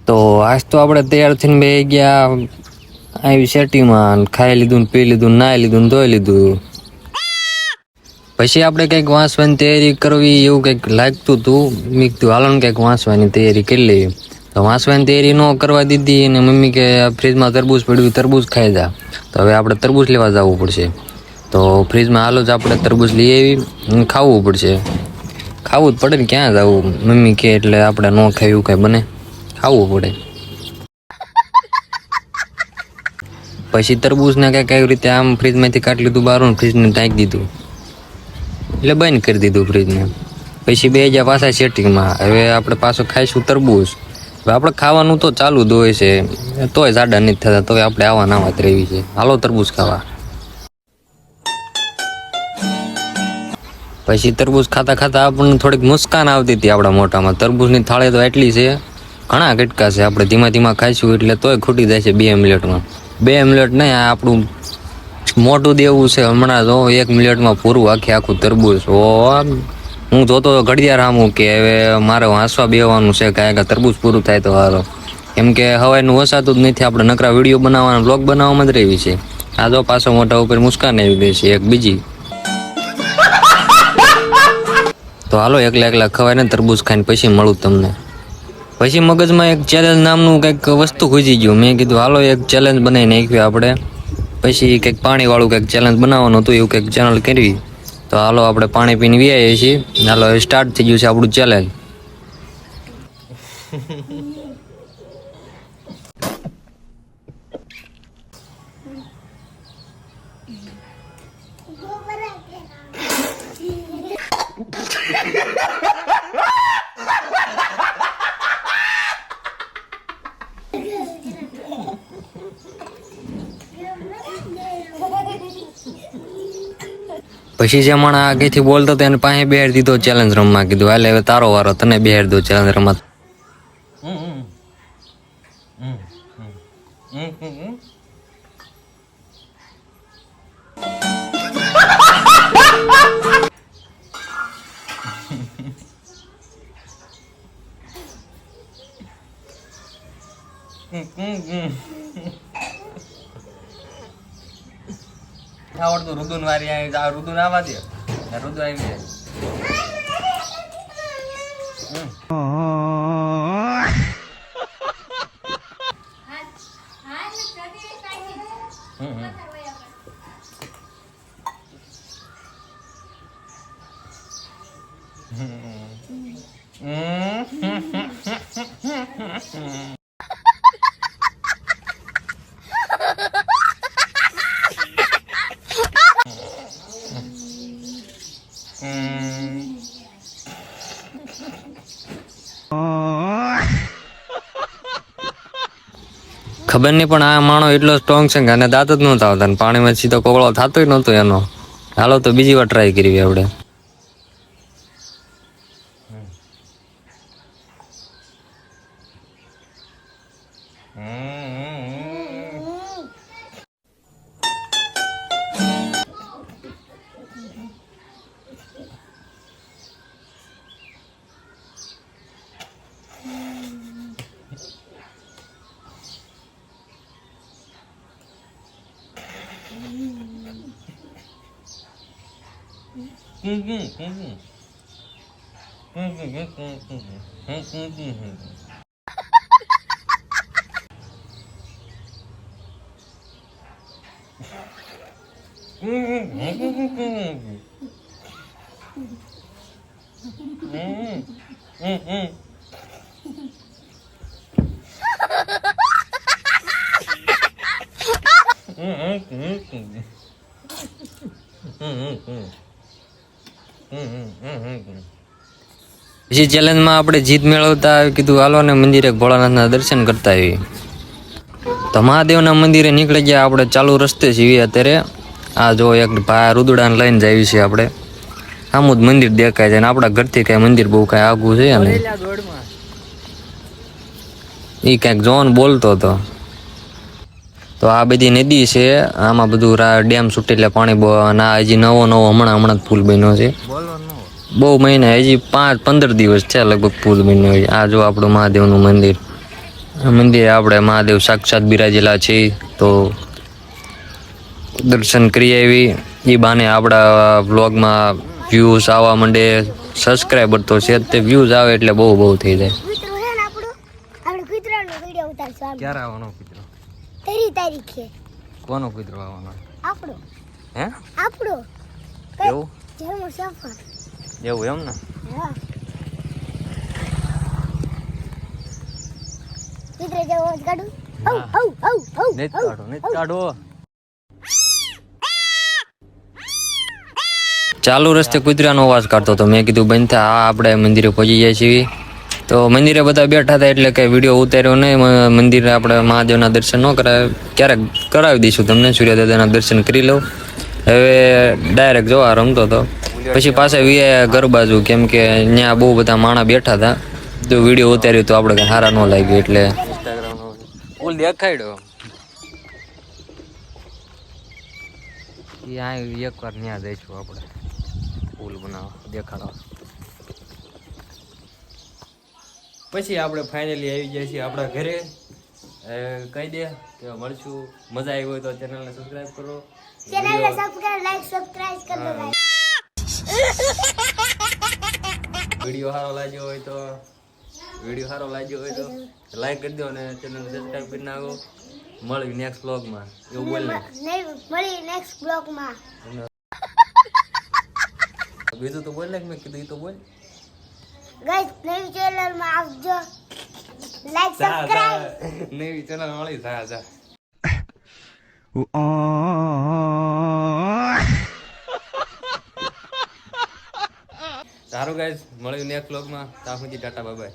તો આજ તો આપણે તૈયાર થઈને બે ગયા આવી સેટીમાં, ખાઈ લીધું ને પી લીધું, નાઈ લીધું ને ધોઈ લીધું. પછી આપણે કંઈક વાંચવાની તૈયારી કરવી એવું કંઈક લાગતું હતું. મેં કીધું હાલો ને કંઈક વાંચવાની તૈયારી કરી લઈએ. તો વાંચવાની તૈયારી ન કરવા દીધી અને મમ્મી કે ફ્રીજમાં તરબૂચ પડ્યું, તરબૂચ ખાઈ જા. તો હવે આપણે તરબૂચ લેવા જવું પડશે. તો ફ્રીજમાં હાલો જ આપણે તરબૂચ લઈ આવી ખાવું પડશે. ખાવું જ પડે ને, ક્યાં જવું? મમ્મી કે એટલે આપણે ન ખાવું કાંઈ બને, ખાવું પડે. પછી તરબૂચને કંઈક આવી રીતે આમ ફ્રીજમાંથી કાઢી લીધું બહાર, ફ્રીજને ઢાંકી દીધું, એટલે બંધ કરી દીધું ફ્રીજને. પછી બે હજાર પાછા સેટિંગમાં. હવે આપણે પાછું ખાઈશું તરબૂચ. હવે આપણે ખાવાનું તો ચાલુ જ હોય છે, તોય જાડા નથી થતા, તોય આપણે આવા નાવા જ રહેવી છે. હાલો તરબૂચ ખાવા. પછી તરબૂચ ખાતા ખાતા આપણને થોડીક મુસ્કાન આવતી હતી આપણા મોઢામાં. તરબૂચની થાળી તો એટલી છે, ઘણા કટકા છે. આપણે ધીમા ધીમા ખાઈશું એટલે તોય ખૂટી જાય છે 2 મિનિટમાં. 2 મિનિટ નહીં, આપણું મોટું દેવું છે હમણાં જો 1 મિનિટમાં પૂરું આખું તરબૂચ. ઓ હું જોતો ઘડિયાળ સામું કે હવે મારે વાંચવા બેવાનું છે, કાંઈ તરબૂચ પૂરું થાય તો સારો. કેમ કે હવારનું વસાતું જ નથી, આપણે નકરા વિડીયો બનાવવાના, બ્લોગ બનાવવામાં જ રહેવી છે. આ જો પાછો મોઢા ઉપર મુસ્કાન આવી ગઈ છે એક બીજી. તો હાલો એકલા ખવાય ને તરબૂચ ખાઈને પછી મળું તમને. પછી મગજમાં એક ચેલેન્જ નામનું કંઈક વસ્તુ ખૂજી ગયું. મેં કીધું હાલો એક ચેલેન્જ બનાવી નાખ્યું આપણે. પછી કંઈક પાણીવાળું કંઈક ચેલેન્જ બનાવવાનું હતું, એવું કંઈક ચેનલ કરવી. તો હાલો આપણે પાણી પીને વ્યાઈએ છીએ. હાલો સ્ટાર્ટ થઈ ગયું છે આપણું ચેલેન્જ. પછી જે માણસ આગેથી બોલતો હતો એને પાસે બેહાડી દીધો ચેલેન્જ રમવા. કીધું હાલે હવે તારો વારો, તને બેહાડી દો ચેલેન્જ રમવા. આવડતું રુદુન વારી આવી, રુદુન આવવા દે, રુદુ આવી જાય. ખબર નહીં પણ આ માણો એટલો સ્ટ્રોંગ છે કે આને દાંત જ નહોતા આવતા, પાણીમાં સીધો કોગળો થતો નહોતો એનો. હાલો તો બીજી વાર ટ્રાય કરવી આપણે. પછી ચેલેન્જમાં આપણે જીત મેળવતા કીધું હાલો ને મંદિરે ભોળાનાથના દર્શન કરતા આવી. તો મહાદેવના મંદિરે નીકળી ગયા આપણે. ચાલુ રસ્તે છીએ અત્યારે. આ જો એક ભાઈ રુદડાને લઈને જાય છે આપણે. આમ જ મંદિર દેખાય છે, ને આપણા ઘરથી કઈ મંદિર બહુ કઈ આગું છે ને. એ કંઈક જોન બોલતો હતો. તો આ બધી નદી છે, આમાં બધું ડેમ છૂટેલા પાણી ના હજી નવો હમણાં જ પુલ બન્યો છે. બહુ મહિના, હજી 5-15 દિવસ છે લગભગ પુલ બન્યો. આ જો આપણું મહાદેવનું મંદિર. આ મંદિરે આપણે મહાદેવ સાક્ષાત બિરાજેલા છે, તો દર્શન કરી આવી. એ બાને આપણા વ્લોગમાં વ્યૂઝ આવવા માંડે. સબસ્ક્રાઈબર તો છે જ, તે વ્યૂઝ આવે એટલે બહુ બહુ થઈ જાય. કૂતરો છે ને આપણું, આપણે કૂતરાનો વિડિયો ઉતારશું. ક્યારે આવવાનો કૂતરો? 13 તારીખે. કોનો કૂતરો આવવાનો? આપણો. હે? આપણો. એવું? જર્મન સફર. એવું એમ ને? હા. કૂતરો જેવો અવાજ કાઢું? હઉ હઉ હઉ હઉ. નહીં કાઢો, નહીં કાઢો. ચાલુ રસ્તે કૂતરાનો અવાજ કાઢતો તો મેં કીધું બંધ થા, આપણે મંદિરે પહોંચી જાય છીએ. તો મંદિરે બધા બેઠા હતા એટલે કંઈ વિડીયો ઉતાર્યો નહીં. મંદિરે આપણે મહાદેવના દર્શન ન કરાવે, ક્યારેક કરાવી દઈશું તમને. સૂર્યદાદાના દર્શન કરી લઉં. હવે ડાયરેક્ટ જોવા રમતો હતો, પછી પાછા વીએ ઘર બાજુ, કેમ કે ત્યાં બહુ બધા માણસ બેઠા હતા. તો વિડીયો ઉતાર્યો તો આપણે કંઈ સારા ન લાગ્યું એટલે ફૂલ દેખાડ્યો. એકવાર ત્યાં જઈશું આપણે પુલ બનાવવા, દેખાડવા. પછી આપણે ફાઇનલી આવી જાય છીએ આપણા ઘરે. કહી દે કે મળશું. મજા આવી હોય તો ચેનલને સબસ્ક્રાઇબ કરો. ચેનલને સબસ્ક્રાઇબ, લાઈક, સબસ્ક્રાઇબ કરી દો ગાઈસ. વિડિયો સારો લાગ્યો હોય તો લાઈક કરી દો અને ચેનલને સબસ્ક્રાઇબ કરી નાખો. મળી નેક્સ્ટ વ્લોગમાં. એવું બોલ ને. મળી નેક્સ્ટ બ્લોગમાં. બીજું તો બોલ ને, મેં કીધું ઈ તો બોલ. ગાઈસ નવી ચેનલમાં આવજો, લાઈક સબસ્ક્રાઇબ. નવી ચેનલ મળી જા. સારું ગાઈસ, મળ્યું નેક્સ્ટ વ્લોગમાં. ત્યાં સુધી ટાટા બાય બાય.